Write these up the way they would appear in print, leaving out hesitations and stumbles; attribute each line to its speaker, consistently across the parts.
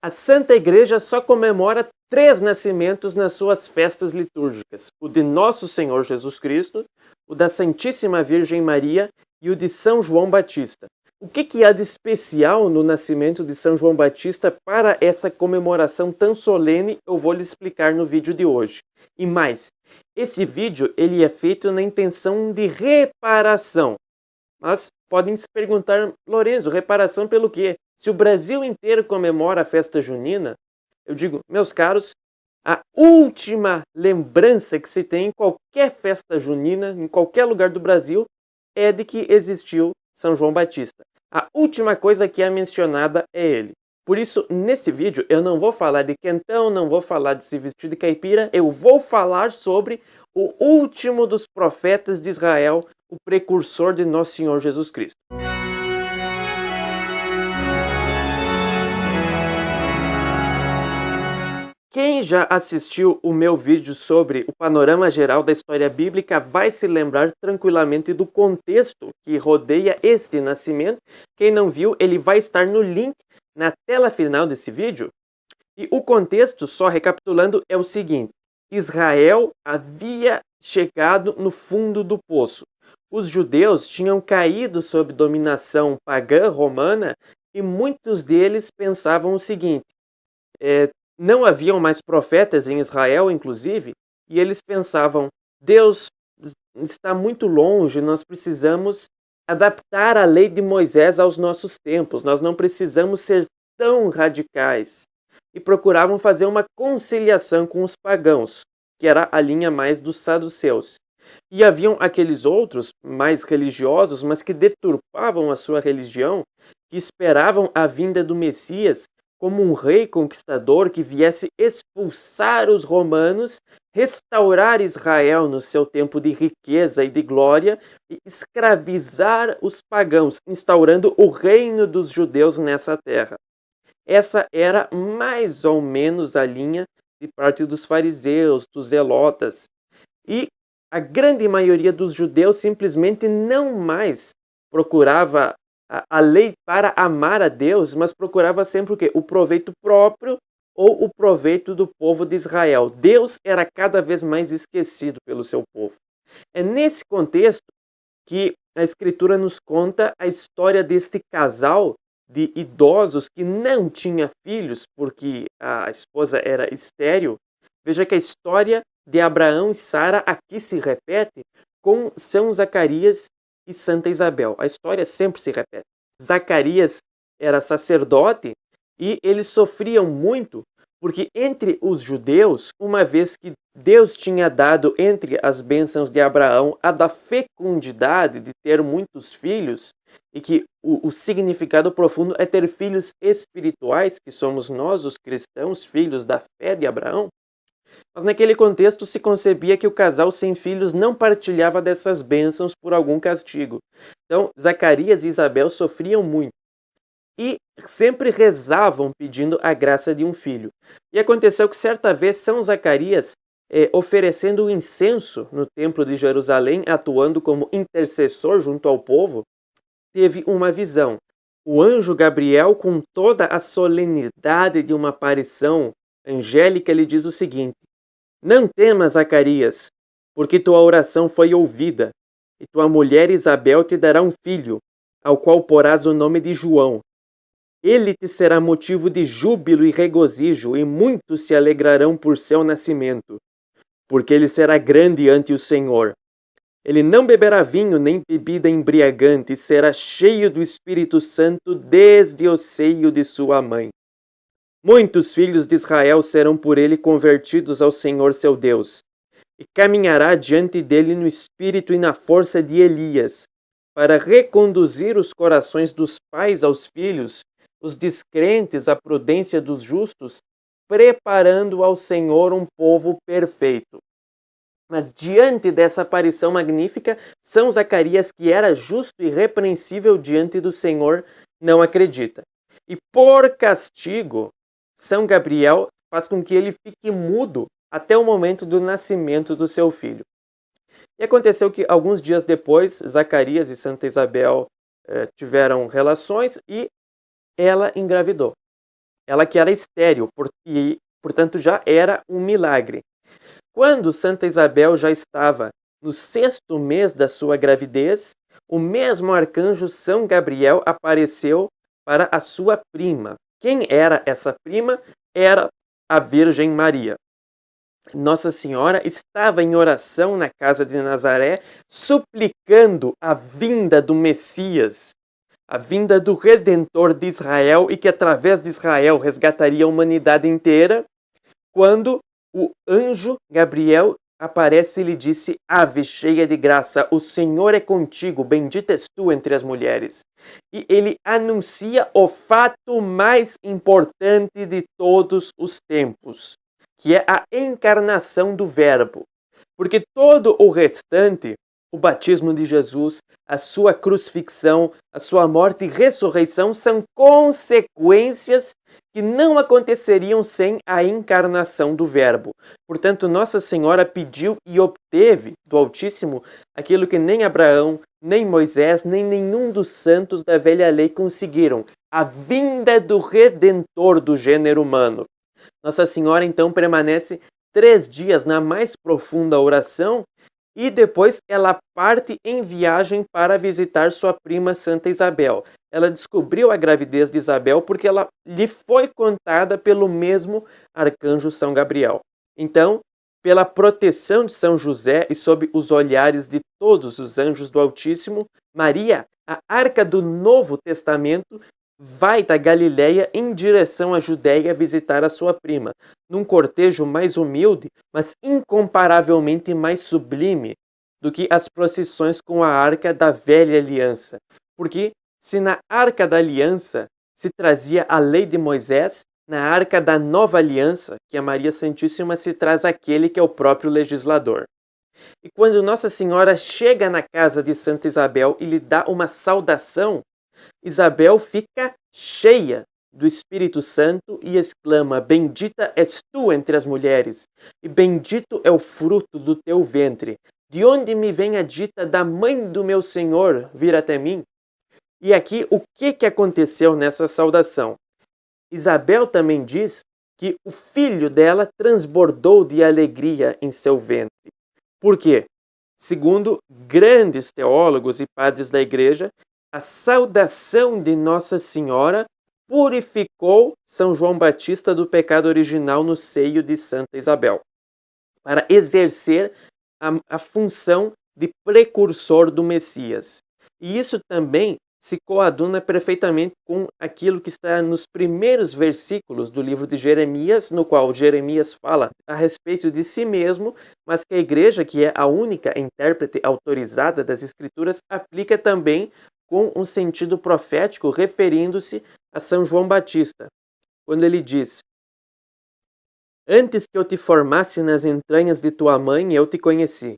Speaker 1: A Santa Igreja só comemora 3 nascimentos nas suas festas litúrgicas: o de Nosso Senhor Jesus Cristo, o da Santíssima Virgem Maria e o de São João Batista. O que há de especial no nascimento de São João Batista para essa comemoração tão solene? Eu vou lhe explicar no vídeo de hoje. E mais, esse vídeo ele é feito na intenção de reparação. Mas podem se perguntar, Lorenzo, reparação pelo quê? Se o Brasil inteiro comemora a festa junina, eu digo, meus caros, a última lembrança que se tem em qualquer festa junina, em qualquer lugar do Brasil, é de que existiu São João Batista. A última coisa que é mencionada é ele. Por isso, nesse vídeo, eu não vou falar de quentão, não vou falar de se vestir de caipira, eu vou falar sobre o último dos profetas de Israel, o precursor de Nosso Senhor Jesus Cristo. Quem já assistiu o meu vídeo sobre o panorama geral da história bíblica vai se lembrar tranquilamente do contexto que rodeia este nascimento. Quem não viu, ele vai estar no link na tela final desse vídeo. E o contexto, só recapitulando, é o seguinte: Israel havia chegado no fundo do poço. Os judeus tinham caído sob dominação pagã romana e muitos deles pensavam o seguinte: não haviam mais profetas em Israel, inclusive, e eles pensavam, Deus está muito longe, nós precisamos adaptar a lei de Moisés aos nossos tempos, nós não precisamos ser tão radicais. E procuravam fazer uma conciliação com os pagãos, que era a linha mais dos saduceus. E haviam aqueles outros, mais religiosos, mas que deturpavam a sua religião, que esperavam a vinda do Messias como um rei conquistador que viesse expulsar os romanos, restaurar Israel no seu tempo de riqueza e de glória e escravizar os pagãos, instaurando o reino dos judeus nessa terra. Essa era mais ou menos a linha de parte dos fariseus, dos zelotas. E a grande maioria dos judeus simplesmente não mais procurava a lei para amar a Deus, mas procurava sempre o quê? O proveito próprio ou o proveito do povo de Israel. Deus era cada vez mais esquecido pelo seu povo. É nesse contexto que a Escritura nos conta a história deste casal de idosos que não tinha filhos porque a esposa era estéril. Veja que a história de Abraão e Sara aqui se repete com São Zacarias e Santa Isabel. A história sempre se repete. Zacarias era sacerdote e eles sofriam muito porque entre os judeus, uma vez que Deus tinha dado entre as bênçãos de Abraão a da fecundidade, de ter muitos filhos, e que o significado profundo é ter filhos espirituais, que somos nós, os cristãos, filhos da fé de Abraão, mas naquele contexto se concebia que o casal sem filhos não partilhava dessas bênçãos por algum castigo. Então, Zacarias e Isabel sofriam muito e sempre rezavam pedindo a graça de um filho. E aconteceu que certa vez São Zacarias, oferecendo o incenso no templo de Jerusalém, atuando como intercessor junto ao povo, teve uma visão. O anjo Gabriel, com toda a solenidade de uma aparição angélica, lhe diz o seguinte: não temas, Zacarias, porque tua oração foi ouvida, e tua mulher Isabel te dará um filho, ao qual porás o nome de João. Ele te será motivo de júbilo e regozijo, e muitos se alegrarão por seu nascimento, porque ele será grande ante o Senhor. Ele não beberá vinho nem bebida embriagante, e será cheio do Espírito Santo desde o seio de sua mãe. Muitos filhos de Israel serão por ele convertidos ao Senhor seu Deus, e caminhará diante dele no espírito e na força de Elias, para reconduzir os corações dos pais aos filhos, os descrentes à prudência dos justos, preparando ao Senhor um povo perfeito. Mas diante dessa aparição magnífica, São Zacarias, que era justo e repreensível diante do Senhor, não acredita. E por castigo, São Gabriel faz com que ele fique mudo até o momento do nascimento do seu filho. E aconteceu que alguns dias depois, Zacarias e Santa Isabel tiveram relações e ela engravidou. ela que era estéril, e, portanto, já era um milagre. Quando Santa Isabel já estava no 6º mês da sua gravidez, o mesmo arcanjo São Gabriel apareceu para a sua prima. Quem era essa prima? Era a Virgem Maria. Nossa Senhora estava em oração na casa de Nazaré, suplicando a vinda do Messias, a vinda do Redentor de Israel e que através de Israel resgataria a humanidade inteira, quando o anjo Gabriel aparece e lhe disse: Ave, cheia de graça, o Senhor é contigo, bendita és tu entre as mulheres. E ele anuncia o fato mais importante de todos os tempos, que é a encarnação do Verbo. Porque todo o restante, o batismo de Jesus, a sua crucifixão, a sua morte e ressurreição, são consequências que não aconteceriam sem a encarnação do Verbo. Portanto, Nossa Senhora pediu e obteve do Altíssimo aquilo que nem Abraão, nem Moisés, nem nenhum dos santos da velha lei conseguiram: a vinda do Redentor do gênero humano. Nossa Senhora, então, permanece 3 dias na mais profunda oração e depois ela parte em viagem para visitar sua prima Santa Isabel. Ela descobriu a gravidez de Isabel porque ela lhe foi contada pelo mesmo arcanjo São Gabriel. Então, pela proteção de São José e sob os olhares de todos os anjos do Altíssimo, Maria, a arca do Novo Testamento, vai da Galiléia em direção à Judéia visitar a sua prima, num cortejo mais humilde, mas incomparavelmente mais sublime do que as procissões com a Arca da Velha Aliança. Porque se na Arca da Aliança se trazia a lei de Moisés, na Arca da Nova Aliança, que é Maria Santíssima, se traz aquele que é o próprio legislador. E quando Nossa Senhora chega na casa de Santa Isabel e lhe dá uma saudação, Isabel fica cheia do Espírito Santo e exclama: Bendita és tu entre as mulheres, e bendito é o fruto do teu ventre. De onde me vem a dita da mãe do meu Senhor vir até mim? E aqui, o que aconteceu nessa saudação? Isabel também diz que o filho dela transbordou de alegria em seu ventre. Por quê? Segundo grandes teólogos e padres da igreja, a saudação de Nossa Senhora purificou São João Batista do pecado original no seio de Santa Isabel, para exercer a função de precursor do Messias. E isso também se coaduna perfeitamente com aquilo que está nos primeiros versículos do livro de Jeremias, no qual Jeremias fala a respeito de si mesmo, mas que a igreja, que é a única intérprete autorizada das Escrituras, aplica também com um sentido profético, referindo-se a São João Batista, quando ele diz: Antes que eu te formasse nas entranhas de tua mãe, eu te conheci.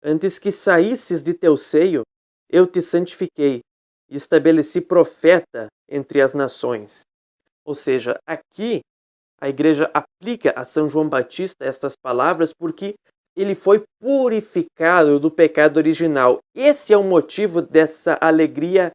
Speaker 1: Antes que saísses de teu seio, eu te santifiquei e estabeleci profeta entre as nações. Ou seja, aqui a igreja aplica a São João Batista estas palavras porque ele foi purificado do pecado original. Esse é o motivo dessa alegria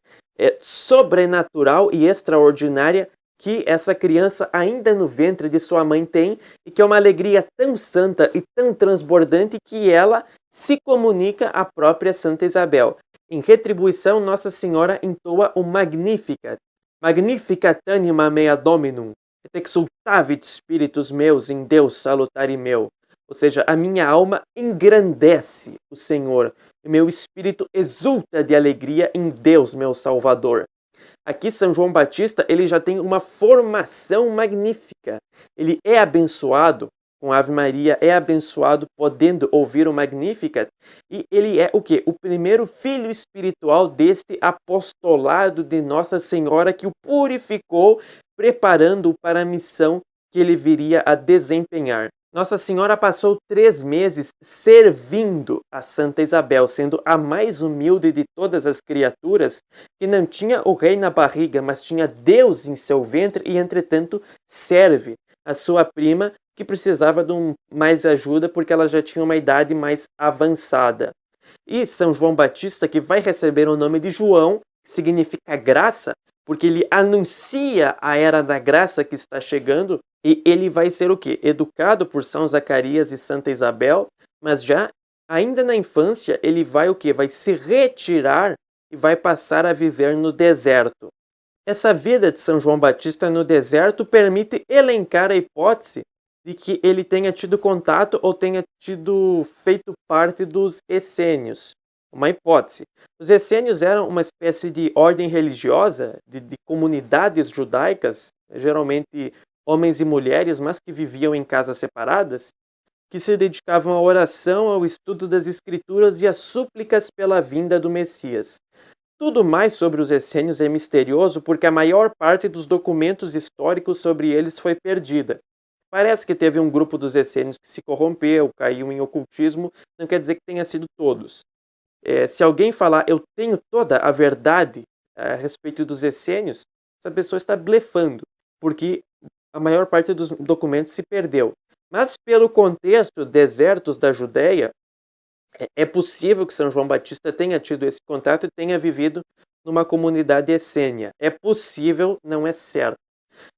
Speaker 1: sobrenatural e extraordinária que essa criança ainda no ventre de sua mãe tem, e que é uma alegria tão santa e tão transbordante que ela se comunica à própria Santa Isabel. Em retribuição, Nossa Senhora entoa o Magnificat. Magnificat anima mea Dominum, et exultavit spiritus meus in Deus salutare meu. Ou seja, a minha alma engrandece o Senhor, e meu espírito exulta de alegria em Deus, meu Salvador. Aqui São João Batista, ele já tem uma formação magnífica. Ele é abençoado com a Ave Maria, é abençoado podendo ouvir o Magnificat, e ele é o quê? O primeiro filho espiritual deste apostolado de Nossa Senhora que o purificou, preparando-o para a missão que ele viria a desempenhar. Nossa Senhora passou 3 meses servindo a Santa Isabel, sendo a mais humilde de todas as criaturas, que não tinha o rei na barriga, mas tinha Deus em seu ventre e, entretanto, serve a sua prima, que precisava de mais ajuda porque ela já tinha uma idade mais avançada. E São João Batista, que vai receber o nome de João, que significa graça, porque ele anuncia a era da graça que está chegando, e ele vai ser o quê? Educado por São Zacarias e Santa Isabel, mas já ainda na infância ele vai o quê? Vai se retirar e vai passar a viver no deserto. Essa vida de São João Batista no deserto permite elencar a hipótese de que ele tenha tido contato ou tenha tido feito parte dos essênios. Uma hipótese. Os essênios eram uma espécie de ordem religiosa, de comunidades judaicas, geralmente homens e mulheres, mas que viviam em casas separadas, que se dedicavam à oração, ao estudo das escrituras e às súplicas pela vinda do Messias. Tudo mais sobre os essênios é misterioso porque a maior parte dos documentos históricos sobre eles foi perdida. Parece que teve um grupo dos essênios que se corrompeu, caiu em ocultismo, não quer dizer que tenha sido todos. Se alguém falar, eu tenho toda a verdade a respeito dos essênios, essa pessoa está blefando, porque a maior parte dos documentos se perdeu. Mas pelo contexto, desertos da Judéia, é possível que São João Batista tenha tido esse contato e tenha vivido numa comunidade essênia. É possível, não é certo.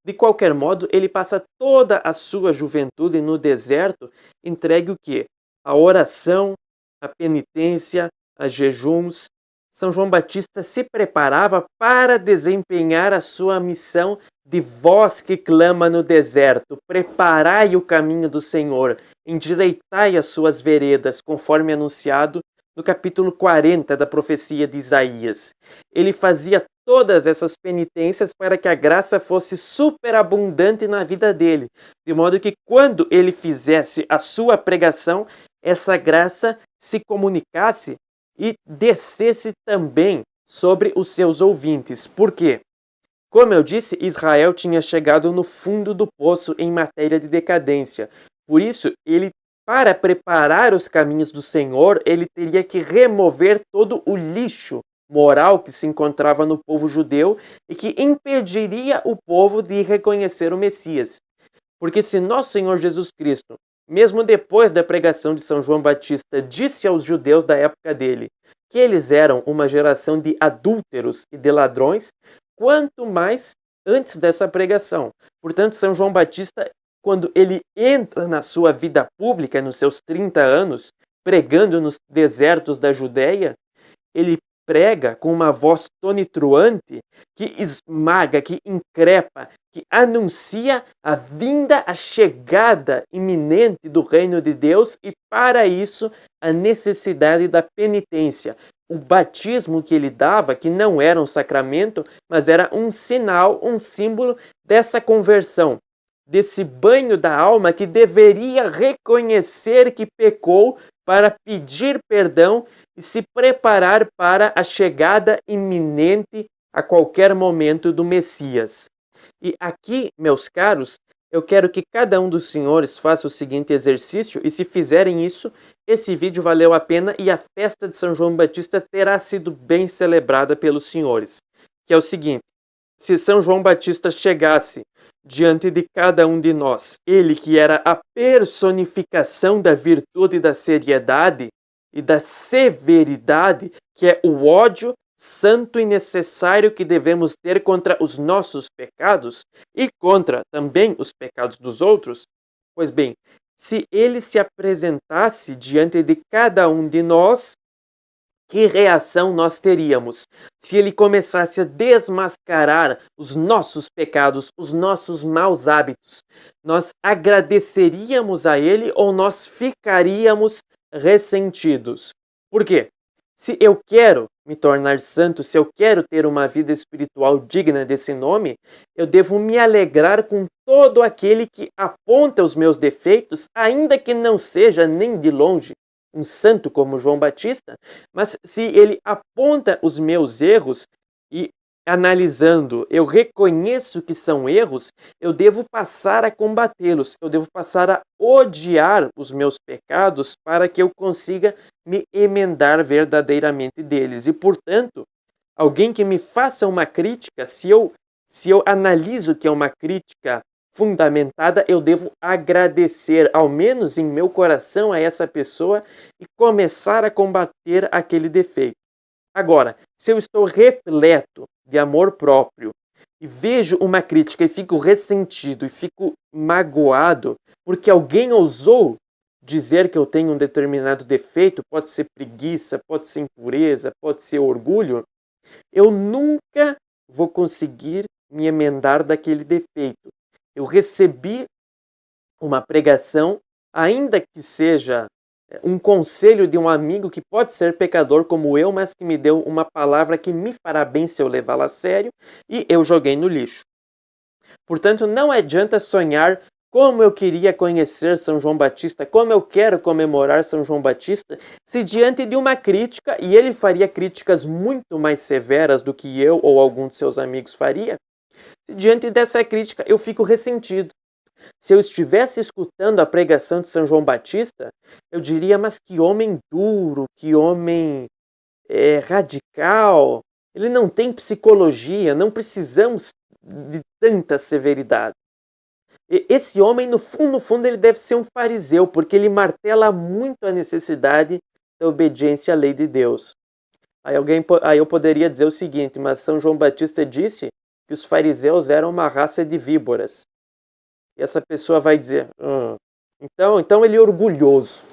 Speaker 1: De qualquer modo, ele passa toda a sua juventude no deserto, entregue o quê? A oração, a penitência, a jejuns. São João Batista se preparava para desempenhar a sua missão de voz que clama no deserto. Preparai o caminho do Senhor, endireitai as suas veredas, conforme anunciado no capítulo 40 da profecia de Isaías. Ele fazia todas essas penitências para que a graça fosse superabundante na vida dele, de modo que quando ele fizesse a sua pregação, essa graça se comunicasse e descesse também sobre os seus ouvintes. Por quê? Como eu disse, Israel tinha chegado no fundo do poço em matéria de decadência. Por isso, para preparar os caminhos do Senhor, ele teria que remover todo o lixo moral que se encontrava no povo judeu e que impediria o povo de reconhecer o Messias. Porque se nosso Senhor Jesus Cristo, mesmo depois da pregação de São João Batista, disse aos judeus da época dele que eles eram uma geração de adúlteros e de ladrões, quanto mais antes dessa pregação. Portanto, São João Batista, quando ele entra na sua vida pública, nos seus 30 anos, pregando nos desertos da Judéia, ele prega com uma voz tonitruante que esmaga, que increpa, que anuncia a vinda, a chegada iminente do reino de Deus e, para isso, a necessidade da penitência. O batismo que ele dava, que não era um sacramento, mas era um sinal, um símbolo dessa conversão, desse banho da alma que deveria reconhecer que pecou para pedir perdão e se preparar para a chegada iminente a qualquer momento do Messias. E aqui, meus caros, eu quero que cada um dos senhores faça o seguinte exercício e se fizerem isso, esse vídeo valeu a pena e a festa de São João Batista terá sido bem celebrada pelos senhores. Que é o seguinte, se São João Batista chegasse diante de cada um de nós, ele que era a personificação da virtude e da seriedade e da severidade, que é o ódio santo e necessário que devemos ter contra os nossos pecados e contra também os pecados dos outros, pois bem, se ele se apresentasse diante de cada um de nós, que reação nós teríamos? Se ele começasse a desmascarar os nossos pecados, os nossos maus hábitos, nós agradeceríamos a ele ou nós ficaríamos ressentidos? Por quê? Se eu quero me tornar santo, se eu quero ter uma vida espiritual digna desse nome, eu devo me alegrar com todo aquele que aponta os meus defeitos, ainda que não seja nem de longe um santo como João Batista, mas se ele aponta os meus erros e analisando, eu reconheço que são erros, eu devo passar a combatê-los, eu devo passar a odiar os meus pecados para que eu consiga me emendar verdadeiramente deles. E, portanto, alguém que me faça uma crítica, se eu analiso que é uma crítica fundamentada, eu devo agradecer, ao menos em meu coração, a essa pessoa e começar a combater aquele defeito. Agora, se eu estou repleto de amor próprio, e vejo uma crítica e fico ressentido e fico magoado porque alguém ousou dizer que eu tenho um determinado defeito, pode ser preguiça, pode ser impureza, pode ser orgulho, eu nunca vou conseguir me emendar daquele defeito. Eu recebi uma pregação, ainda que seja um conselho de um amigo que pode ser pecador como eu, mas que me deu uma palavra que me fará bem se eu levá-la a sério, e eu joguei no lixo. Portanto, não adianta sonhar como eu queria conhecer São João Batista, como eu quero comemorar São João Batista, se diante de uma crítica, e ele faria críticas muito mais severas do que eu ou algum de seus amigos faria, se diante dessa crítica eu fico ressentido. Se eu estivesse escutando a pregação de São João Batista, eu diria, mas que homem duro, que homem radical, ele não tem psicologia, não precisamos de tanta severidade. Esse homem, no fundo, ele deve ser um fariseu, porque ele martela muito a necessidade da obediência à lei de Deus. Aí eu poderia dizer o seguinte, mas São João Batista disse que os fariseus eram uma raça de víboras. E essa pessoa vai dizer, então ele é orgulhoso.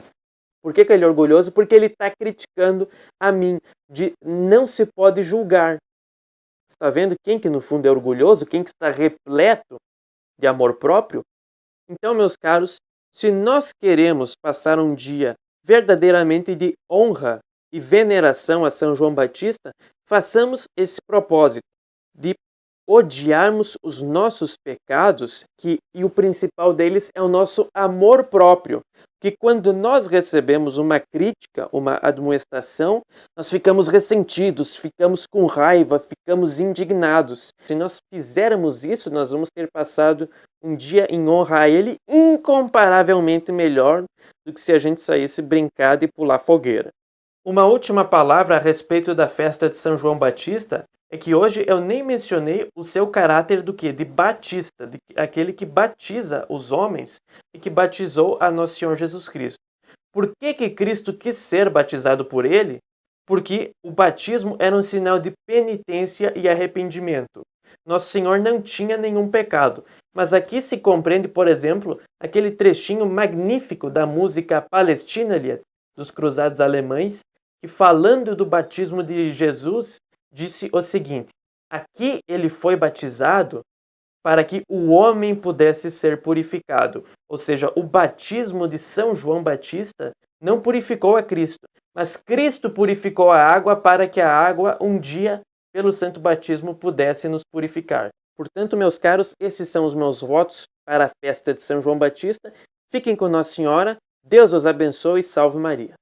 Speaker 1: Por que ele é orgulhoso? Porque ele está criticando a mim, de não se pode julgar. Está vendo quem que no fundo é orgulhoso? Quem que está repleto de amor próprio? Então, meus caros, se nós queremos passar um dia verdadeiramente de honra e veneração a São João Batista, façamos esse propósito de odiarmos os nossos pecados, e o principal deles é o nosso amor próprio. Que quando nós recebemos uma crítica, uma admoestação, nós ficamos ressentidos, ficamos com raiva, ficamos indignados. Se nós fizermos isso, nós vamos ter passado um dia em honra a Ele incomparavelmente melhor do que se a gente saísse brincar e pular fogueira. Uma última palavra a respeito da festa de São João Batista é que hoje eu nem mencionei o seu caráter do que? De batista, de aquele que batiza os homens e que batizou a Nosso Senhor Jesus Cristo. Por que Cristo quis ser batizado por ele? Porque o batismo era um sinal de penitência e arrependimento. Nosso Senhor não tinha nenhum pecado. Mas aqui se compreende, por exemplo, aquele trechinho magnífico da música Palestina dos Cruzados Alemães, que falando do batismo de Jesus, disse o seguinte: aqui ele foi batizado para que o homem pudesse ser purificado. Ou seja, o batismo de São João Batista não purificou a Cristo, mas Cristo purificou a água para que a água um dia, pelo santo batismo, pudesse nos purificar. Portanto, meus caros, esses são os meus votos para a festa de São João Batista. Fiquem com Nossa Senhora. Deus os abençoe e salve Maria.